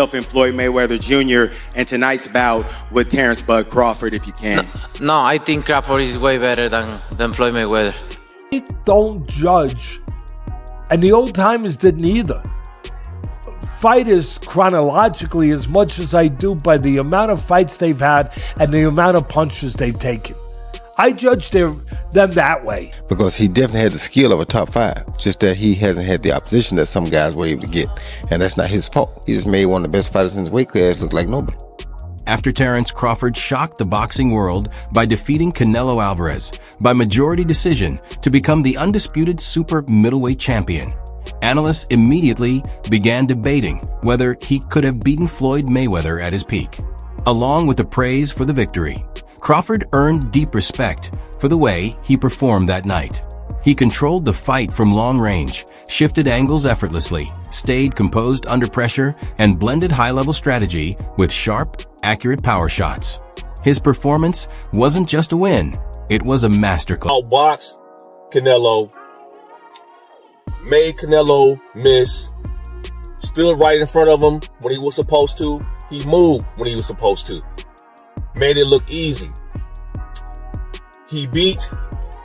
And Floyd Mayweather Jr. and tonight's bout with Terence "Bud" Crawford, if you can. No, I think Crawford is way better than Floyd Mayweather. Don't judge, and the old timers didn't either. Fighters chronologically as much as I do by the amount of fights they've had and the amount of punches they've taken. I judge them that way. Because he definitely has the skill of a top five. Just that he hasn't had the opposition that some guys were able to get. And that's not his fault. He just made one of the best fighters in his weight class look like nobody. After Terence, Crawford shocked the boxing world by defeating Canelo Alvarez by majority decision to become the undisputed super middleweight champion. Analysts immediately began debating whether he could have beaten Floyd Mayweather at his peak. Along with the praise for the victory, Crawford earned deep respect for the way he performed that night. He controlled the fight from long range, shifted angles effortlessly, stayed composed under pressure, and blended high-level strategy with sharp, accurate power shots. His performance wasn't just a win, it was a masterclass. Outboxed Canelo, made Canelo miss, stood right in front of him when he was supposed to. He moved when he was supposed to. Made it look easy. He beat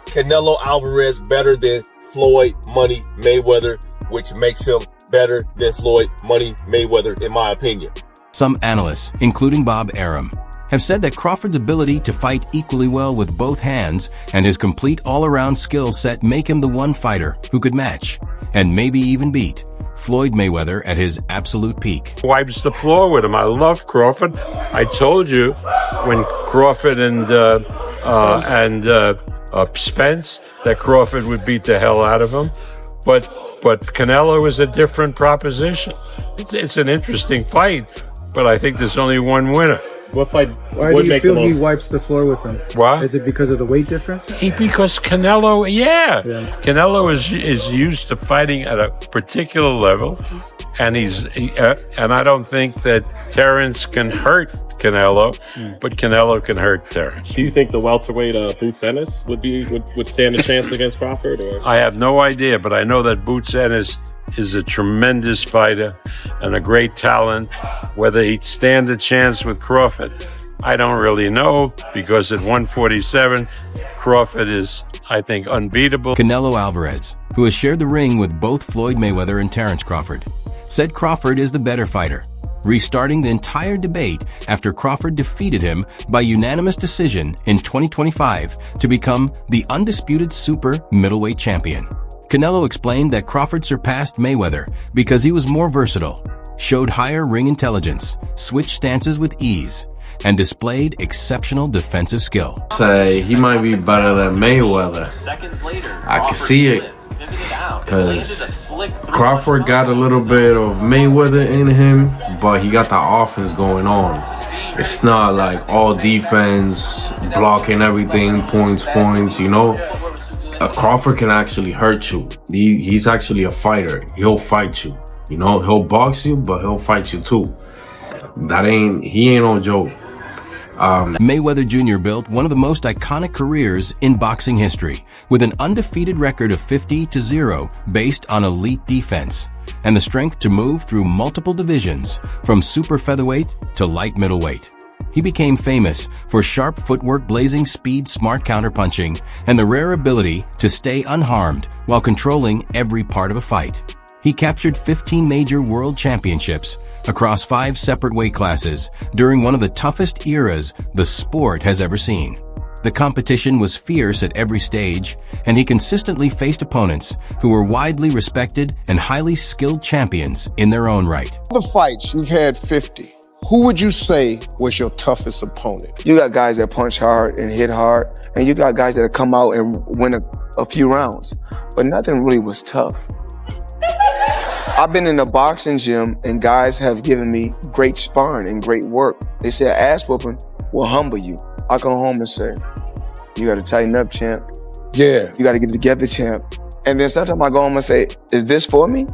Canelo Alvarez better than Floyd Money Mayweather, which makes him better than Floyd Money Mayweather, in my opinion. Some analysts, including Bob Arum, have said that Crawford's ability to fight equally well with both hands and his complete all-around skill set make him the one fighter who could match, and maybe even beat, Floyd Mayweather at his absolute peak. Wipes the floor with him. I love Crawford. I told you when Crawford and Spence that Crawford would beat the hell out of him, but Canelo is a different proposition. It's an interesting fight, but I think there's only one winner. What fight? Why do you feel he wipes the floor with him? Why? Is it because of the weight difference? Because Canelo, Canelo is used to fighting at a particular level, and and I don't think that Terence can hurt Canelo, but Canelo can hurt Terence. Do you think the welterweight Boots Ennis would stand a chance against Crawford? Or? I have no idea, but I know that Boots Ennis is a tremendous fighter and a great talent. Whether he'd stand a chance with Crawford, I don't really know, because at 147, Crawford is, I think, unbeatable. Canelo Alvarez, who has shared the ring with both Floyd Mayweather and Terence Crawford, said Crawford is the better fighter, restarting the entire debate after Crawford defeated him by unanimous decision in 2025 to become the undisputed super middleweight champion. Canelo explained that Crawford surpassed Mayweather because he was more versatile, showed higher ring intelligence, switched stances with ease, and displayed exceptional defensive skill. Say he might be better than Mayweather. I can see it, because Crawford got a little bit of Mayweather in him, but he got the offense going on. It's not like all defense, blocking everything, points, you know. Crawford can actually hurt you. He's actually a fighter. He'll fight you. You know, he'll box you, but he'll fight you too. He ain't no joke. Mayweather Jr. built one of the most iconic careers in boxing history, with an undefeated record of 50-0 based on elite defense and the strength to move through multiple divisions from super featherweight to light middleweight. He became famous for sharp footwork, blazing speed, smart counterpunching, and the rare ability to stay unharmed while controlling every part of a fight. He captured 15 major world championships across 5 separate weight classes during one of the toughest eras the sport has ever seen. The competition was fierce at every stage, and he consistently faced opponents who were widely respected and highly skilled champions in their own right. The fights, you've had 50. Who would you say was your toughest opponent? You got guys that punch hard and hit hard, and you got guys that come out and win a few rounds, but nothing really was tough. I've been in a boxing gym, and guys have given me great sparring and great work. They say ass whooping will humble you. I come home and say, you gotta tighten up, champ. Yeah. You gotta get it together, champ. And then sometimes I go home and say, is this for me?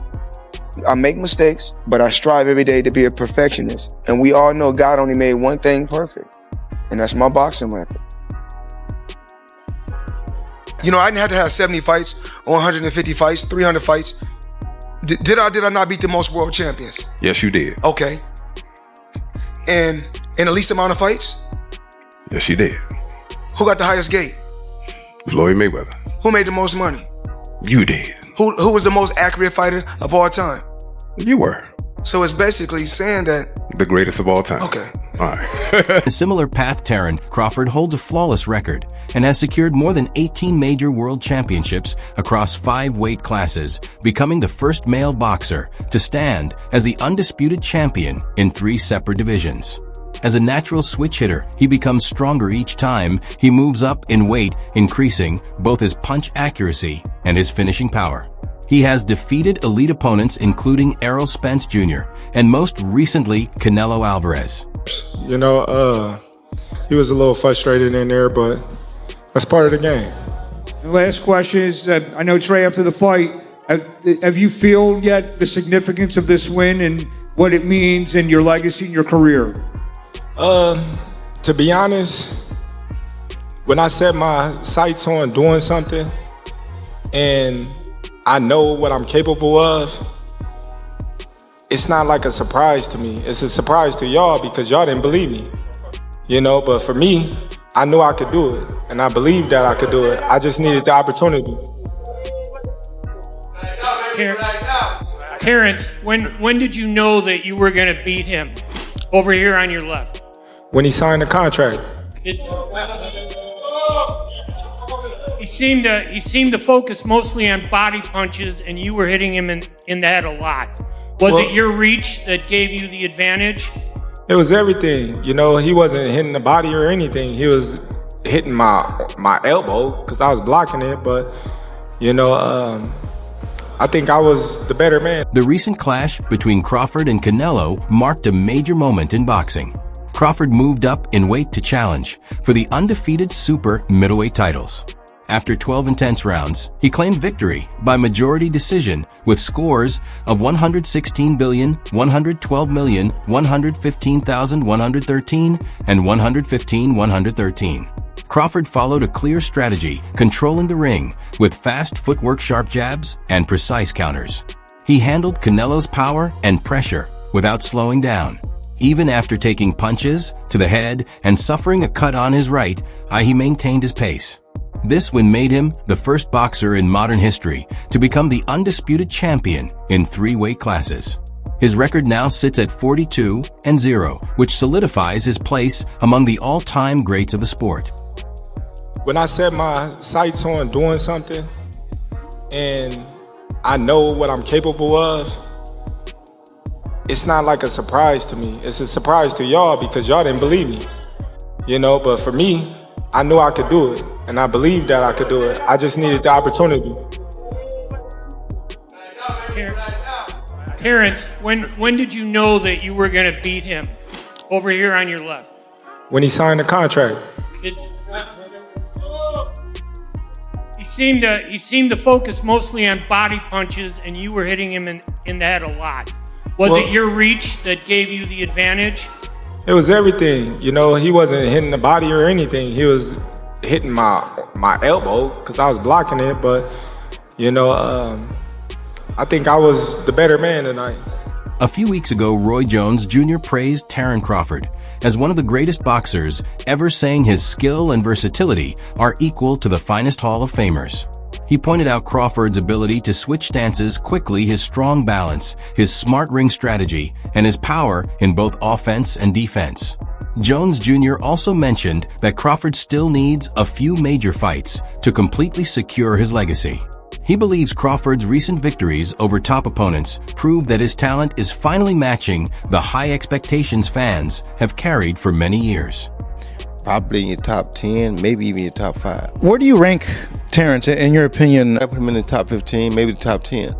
I make mistakes, but I strive every day to be a perfectionist. And we all know God only made one thing perfect, and that's my boxing record. You know, I didn't have to have 70 fights, or 150 fights, 300 fights. Did I not beat the most world champions? Yes, you did. Okay. in the least amount of fights? Yes, she did. Who got the highest gate? Floyd Mayweather. Who made the most money? You did. Who was the most accurate fighter of all time? You were. So it's basically saying that... The greatest of all time. Okay. All right. A similar path Terence Crawford holds a flawless record and has secured more than 18 major world championships across 5 weight classes, becoming the first male boxer to stand as the undisputed champion in 3 separate divisions. As a natural switch hitter, he becomes stronger each time he moves up in weight, increasing both his punch accuracy and his finishing power. He has defeated elite opponents including Errol Spence Jr. and most recently Canelo Alvarez. You know, he was a little frustrated in there, but that's part of the game. The last question is, I know it's right after the fight. Have you feel yet the significance of this win and what it means in your legacy and your career? To be honest, when I set my sights on doing something and I know what I'm capable of, it's not like a surprise to me. It's a surprise to y'all because y'all didn't believe me, you know, but for me, I knew I could do it and I believed that I could do it. I just needed the opportunity. Terence, when did you know that you were going to beat him? Over here on your left. When he signed the contract. He seemed to focus mostly on body punches, and you were hitting him in the head a lot. Was it your reach that gave you the advantage? It was everything. You know, he wasn't hitting the body or anything. He was hitting my elbow because I was blocking it. But, you know, I think I was the better man. The recent clash between Crawford and Canelo marked a major moment in boxing. Crawford moved up in weight to challenge for the undefeated super middleweight titles. After 12 intense rounds, he claimed victory by majority decision with scores of 116,000,000, 112,000,000, 115,113, and 115,113. Crawford followed a clear strategy, controlling the ring with fast footwork, sharp jabs, and precise counters. He handled Canelo's power and pressure without slowing down. Even after taking punches to the head and suffering a cut on his right eye, he maintained his pace. This win made him the first boxer in modern history to become the undisputed champion in 3 weight classes. His record now sits at 42-0, which solidifies his place among the all-time greats of the sport. When I set my sights on doing something and I know what I'm capable of, it's not like a surprise to me. It's a surprise to y'all because y'all didn't believe me, you know, but for me, I knew I could do it and I believed that I could do it. I just needed the opportunity. Terence, when did you know that you were going to beat him? Over here on your left. When he signed the contract. He seemed to focus mostly on body punches, and you were hitting him in the head a lot. Was it your reach that gave you the advantage? It was everything. You know, he wasn't hitting the body or anything. He was hitting my elbow because I was blocking it. But, you know, I think I was the better man tonight. A few weeks ago, Roy Jones Jr. praised Terence Crawford as one of the greatest boxers ever, saying his skill and versatility are equal to the finest Hall of Famers. He pointed out Crawford's ability to switch stances quickly, his strong balance, his smart ring strategy, and his power in both offense and defense. Jones Jr. also mentioned that Crawford still needs a few major fights to completely secure his legacy. He believes Crawford's recent victories over top opponents prove that his talent is finally matching the high expectations fans have carried for many years. Probably in your top 10, maybe even your top 5. Where do you rank Terence, in your opinion? I put him in the top 15, maybe the top 10,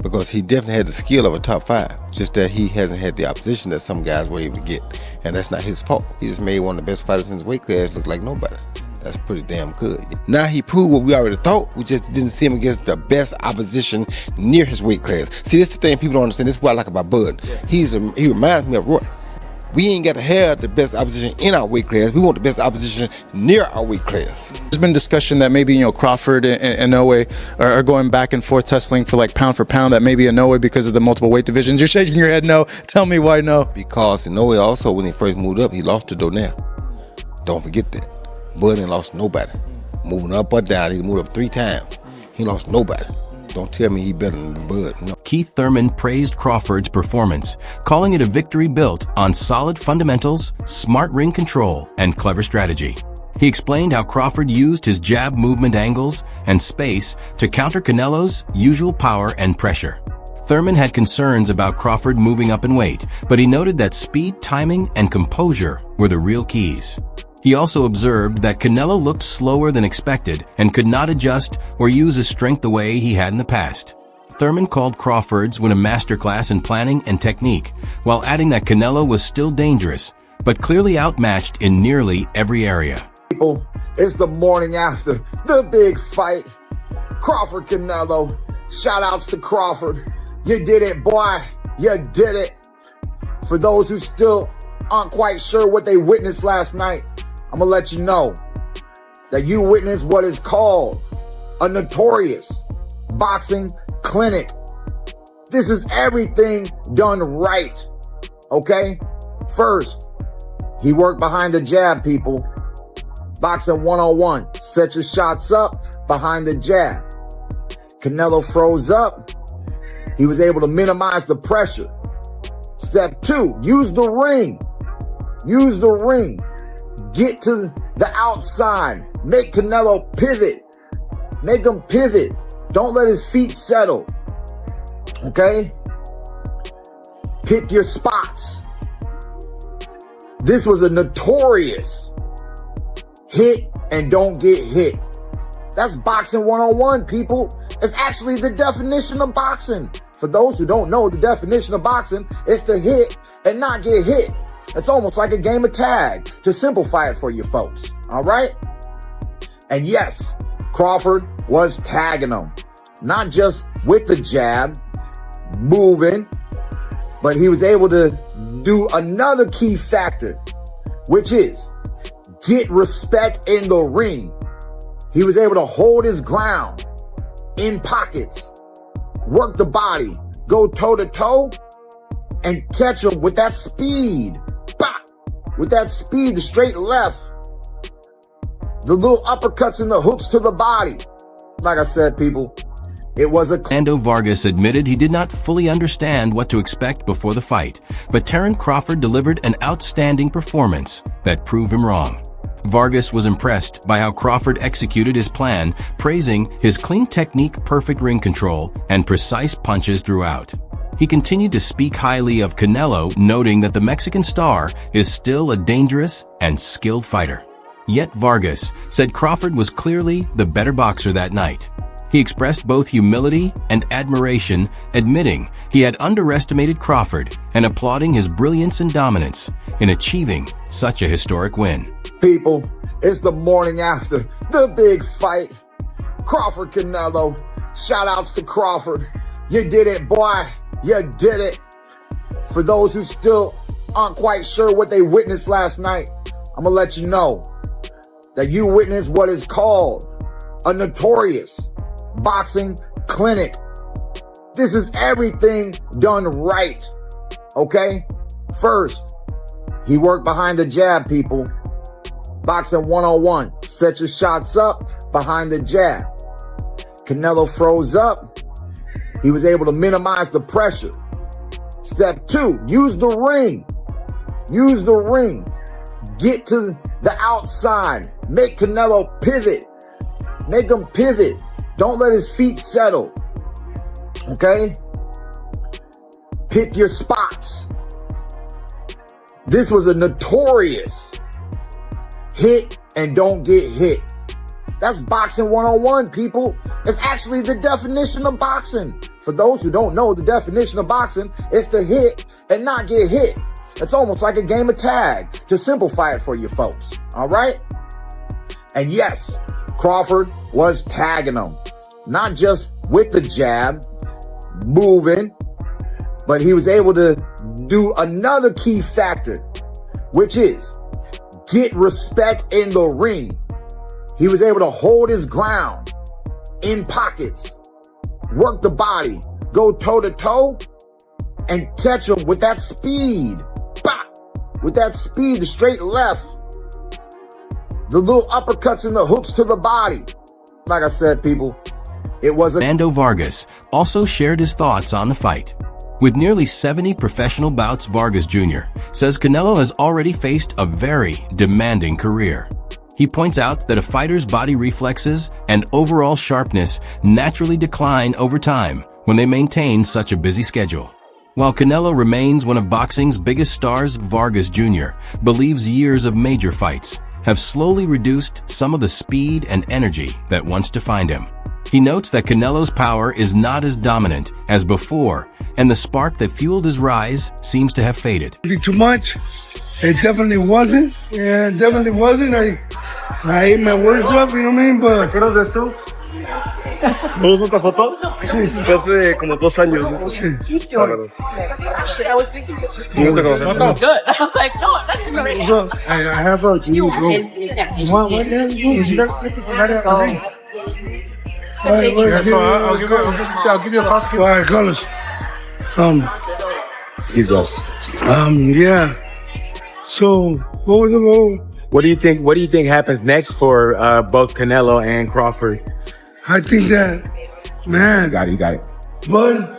because he definitely has the skill of a top 5. Just that he hasn't had the opposition that some guys were able to get, and that's not his fault. He just made one of the best fighters in his weight class look like nobody. That's pretty damn good. Now he proved what we already thought. We just didn't see him against the best opposition near his weight class. See, this is the thing people don't understand. This is what I like about Bud. He reminds me of Roy. We ain't got to have the best opposition in our weight class. We want the best opposition near our weight class. There's been discussion that maybe, Crawford and Inoue are going back and forth tussling for pound for pound, that maybe Inoue, because of the multiple weight divisions. You're shaking your head no. Tell me why no. Because Inoue also, when he first moved up, he lost to Donaire. Don't forget that. Bud ain't lost nobody. Moving up or down, he moved up 3 times. He lost nobody. Don't tell me he better than Bud. No. Keith Thurman praised Crawford's performance, calling it a victory built on solid fundamentals, smart ring control, and clever strategy. He explained how Crawford used his jab movement angles and space to counter Canelo's usual power and pressure. Thurman had concerns about Crawford moving up in weight, but he noted that speed, timing, and composure were the real keys. He also observed that Canelo looked slower than expected and could not adjust or use his strength the way he had in the past. Thurman called Crawford's win a masterclass in planning and technique, while adding that Canelo was still dangerous, but clearly outmatched in nearly every area. People, it's the morning after the big fight. Crawford Canelo. Shout outs to Crawford. You did it, boy. You did it. For those who still aren't quite sure what they witnessed last night, I'm gonna let you know that you witnessed what is called a notorious boxing clinic. This is everything done right, okay? First, he worked behind the jab, people. Boxing 101, set your shots up behind the jab. Canelo froze up. He was able to minimize the pressure. Step 2, use the ring. Use the ring. Get to the outside. Make Canelo pivot. Make him pivot. Don't let his feet settle. Okay? Pick your spots. This was a notorious hit and don't get hit. That's boxing 101, people. It's actually the definition of boxing. For those who don't know the definition of boxing, it's to hit and not get hit. It's almost like a game of tag, to simplify it for you folks, all right? And yes, Crawford was tagging him, not just with the jab, moving, but he was able to do another key factor, which is get respect in the ring. He was able to hold his ground in pockets, work the body, go toe-to-toe, and catch him with that speed. With that speed, the straight left, the little uppercuts and the hooks to the body. Like I said, people, it was a... Orlando Vargas admitted he did not fully understand what to expect before the fight, but Terence Crawford delivered an outstanding performance that proved him wrong. Vargas was impressed by how Crawford executed his plan, praising his clean technique, perfect ring control, and precise punches throughout. He continued to speak highly of Canelo, noting that the Mexican star is still a dangerous and skilled fighter. Yet Vargas said Crawford was clearly the better boxer that night. He expressed both humility and admiration, admitting he had underestimated Crawford and applauding his brilliance and dominance in achieving such a historic win. People, it's the morning after the big fight. Crawford Canelo. Shout outs to Crawford. You did it, boy. You did it. For those who still aren't quite sure what they witnessed last night, I'm gonna let you know that you witnessed what is called a notorious boxing clinic. This is everything done right, okay? First, he worked behind the jab, people. Boxing 101, set your shots up behind the jab. Canelo froze up. He was able to minimize the pressure. Step 2, use the ring. Use the ring. Get to the outside. Make Canelo pivot. Make him pivot. Don't let his feet settle. Okay? Pick your spots. This was a notorious hit and don't get hit. That's boxing 101, people. It's actually the definition of boxing. For those who don't know the definition of boxing, it's to hit and not get hit. It's almost like a game of tag, to simplify it for you folks, all right? And yes, Crawford was tagging him, not just with the jab, moving, but he was able to do another key factor, which is get respect in the ring. He was able to hold his ground in pockets, work the body, go toe to toe, and catch him with that speed. Bah! With that speed, the straight left, the little uppercuts and the hooks to the body. Like I said, people, it was Fernando Vargas also shared his thoughts on the fight. With nearly 70 professional bouts, Vargas Jr. says Canelo has already faced a very demanding career. He points out that a fighter's body reflexes and overall sharpness naturally decline over time when they maintain such a busy schedule. While Canelo remains one of boxing's biggest stars, Vargas Jr. believes years of major fights have slowly reduced some of the speed and energy that once defined him. He notes that Canelo's power is not as dominant as before, and the spark that fueled his rise seems to have faded. Too much. It definitely wasn't. Yeah, it definitely wasn't. I ate my words up, you know what I mean? But ¿qué eres tú? ¿Me gusta esta foto? Hace como 2 años. Actually, I was thinking Good. I was like, no, that's great. I have a dream. What the hell is you guys looking for that I'll give you a coffee. All right, Carlos. Excuse us. Yeah. So, what was the role? What do you think happens next for both Canelo and Crawford? I think that, man. You got it. Bud,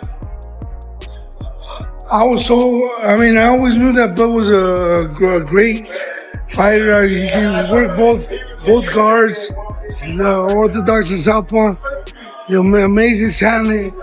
I always knew that Bud was a great fighter. He can work both guards, orthodox and southpaw. Amazing talent.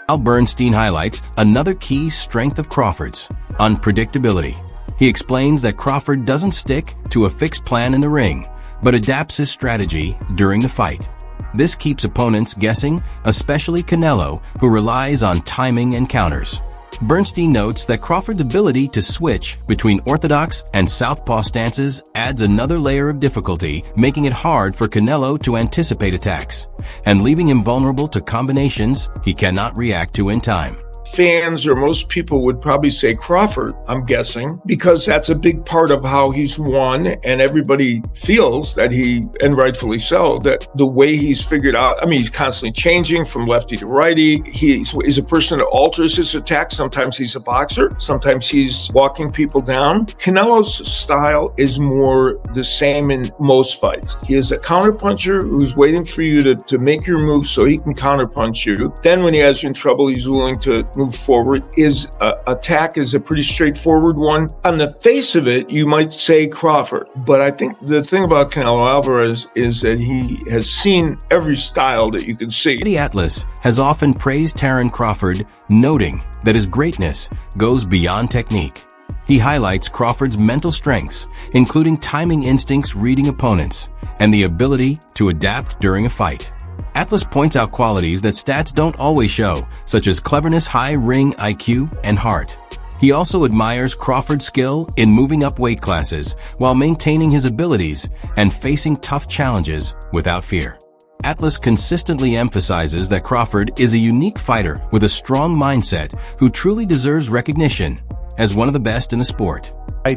Al Bernstein highlights another key strength of Crawford's: unpredictability. He explains that Crawford doesn't stick to a fixed plan in the ring, but adapts his strategy during the fight. This keeps opponents guessing, especially Canelo, who relies on timing and counters. Bernstein notes that Crawford's ability to switch between orthodox and southpaw stances adds another layer of difficulty, making it hard for Canelo to anticipate attacks, and leaving him vulnerable to combinations he cannot react to in time. Fans or most people would probably say Crawford, I'm guessing, because that's a big part of how he's won, and everybody feels that and rightfully so, that the way he's figured out, he's constantly changing from lefty to righty. He's a person that alters his attack. Sometimes he's a boxer. Sometimes he's walking people down. Canelo's style is more the same in most fights. He is a counterpuncher who's waiting for you to make your move so he can counterpunch you. Then when he has you in trouble, he's willing to move forward. His attack is a pretty straightforward one. On the face of it, you might say Crawford, but I think the thing about Canelo Alvarez is that he has seen every style that you can see. Eddie Atlas has often praised Terence Crawford, noting that his greatness goes beyond technique. He highlights Crawford's mental strengths, including timing instincts, reading opponents, and the ability to adapt during a fight. Atlas points out qualities that stats don't always show, such as cleverness, high ring IQ, and heart. He also admires Crawford's skill in moving up weight classes while maintaining his abilities and facing tough challenges without fear. Atlas consistently emphasizes that Crawford is a unique fighter with a strong mindset who truly deserves recognition as one of the best in the sport.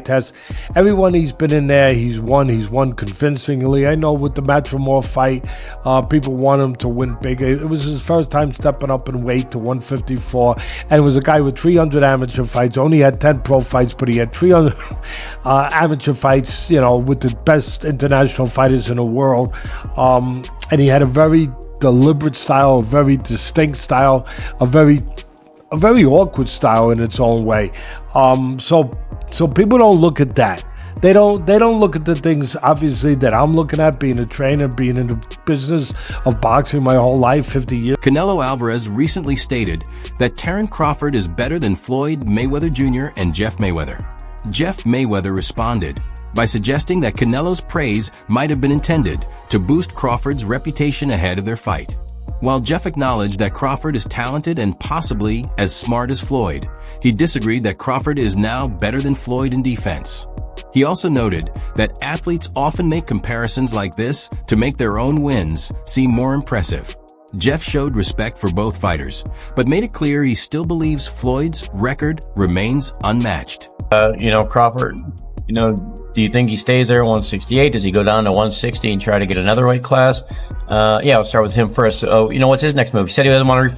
Test. Everyone he's been in there, he's won convincingly. I know with the Match for More fight, people want him to win big. It was his first time stepping up in weight to 154, and it was a guy with 300 amateur fights. Only had 10 pro fights, but he had 300 amateur fights, with the best international fighters in the world. And he had a very deliberate style, a very distinct style, a very awkward style in its own way. So people don't look at that. They don't look at the things, obviously, that I'm looking at, being a trainer, being in the business of boxing my whole life, 50 years. Canelo Alvarez recently stated that Terence Crawford is better than Floyd Mayweather Jr. and Jeff Mayweather. Jeff Mayweather responded by suggesting that Canelo's praise might have been intended to boost Crawford's reputation ahead of their fight. While Jeff acknowledged that Crawford is talented and possibly as smart as Floyd, he disagreed that Crawford is now better than Floyd in defense. He also noted that athletes often make comparisons like this to make their own wins seem more impressive. Jeff showed respect for both fighters, but made it clear he still believes Floyd's record remains unmatched. Crawford, do you think he stays there at 168? Does he go down to 160 and try to get another weight class? I'll start with him first. So, what's his next move? He said he doesn't want to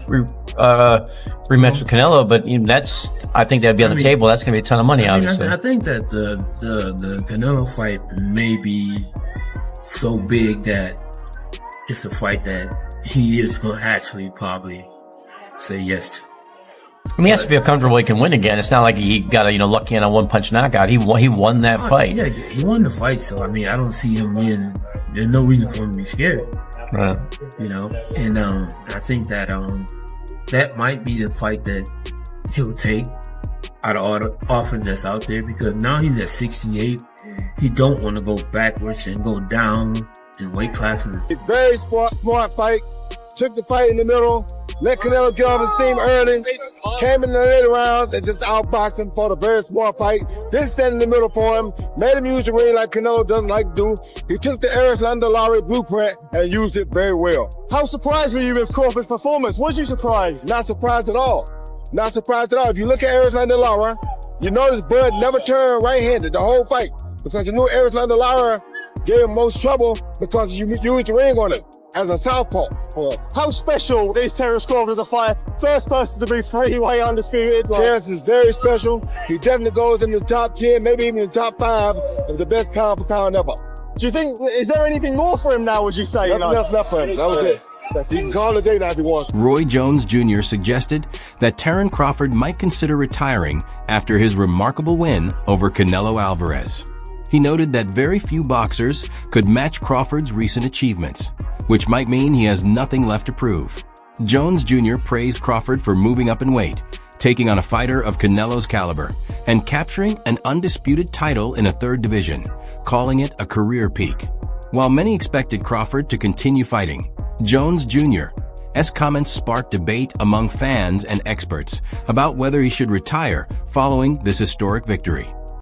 rematch with Canelo, but I think that'd be on the table. That's going to be a ton of money, obviously. I think that the Canelo fight may be so big that it's a fight that he is going to actually probably say yes to. He has to feel comfortable he can win again. It's not like he got lucky on a one-punch knockout. He won that fight. Yeah, he won the fight, so I don't see him being. There's no reason for him to be scared. Right. And I think that that might be the fight that he'll take out of all the offers that's out there, because now he's at 68. He don't want to go backwards and go down in weight classes. Very smart fight. Took the fight in the middle. Let Canelo get off his steam early. Came in the later rounds and just outboxed him for the very smart fight. Then stand in the middle for him. Made him use the ring like Canelo doesn't like to do. He took the Erislandy Lara blueprint and used it very well. How surprised were you with Crawford's performance? Was you surprised? Not surprised at all. Not surprised at all. If you look at Erislandy Lara, you notice Bud never turned right-handed the whole fight, because you knew Erislandy Lara gave him most trouble because you used the ring on it as a southpaw. How special is Terence Crawford as a fighter? First person to be three-way undisputed. Terence is very special. He definitely goes in the top 10, maybe even the top 5 of the best pound for pound ever. Do you think, is there anything more for him now, would you say? Nothing else left for him. That was it. He can call it a day now if he wants to. Roy Jones Jr. suggested that Terence Crawford might consider retiring after his remarkable win over Canelo Alvarez. He noted that very few boxers could match Crawford's recent achievements, which might mean he has nothing left to prove. Jones Jr. praised Crawford for moving up in weight, taking on a fighter of Canelo's caliber, and capturing an undisputed title in a third division, calling it a career peak. While many expected Crawford to continue fighting, Jones Jr.'s comments sparked debate among fans and experts about whether he should retire following this historic victory.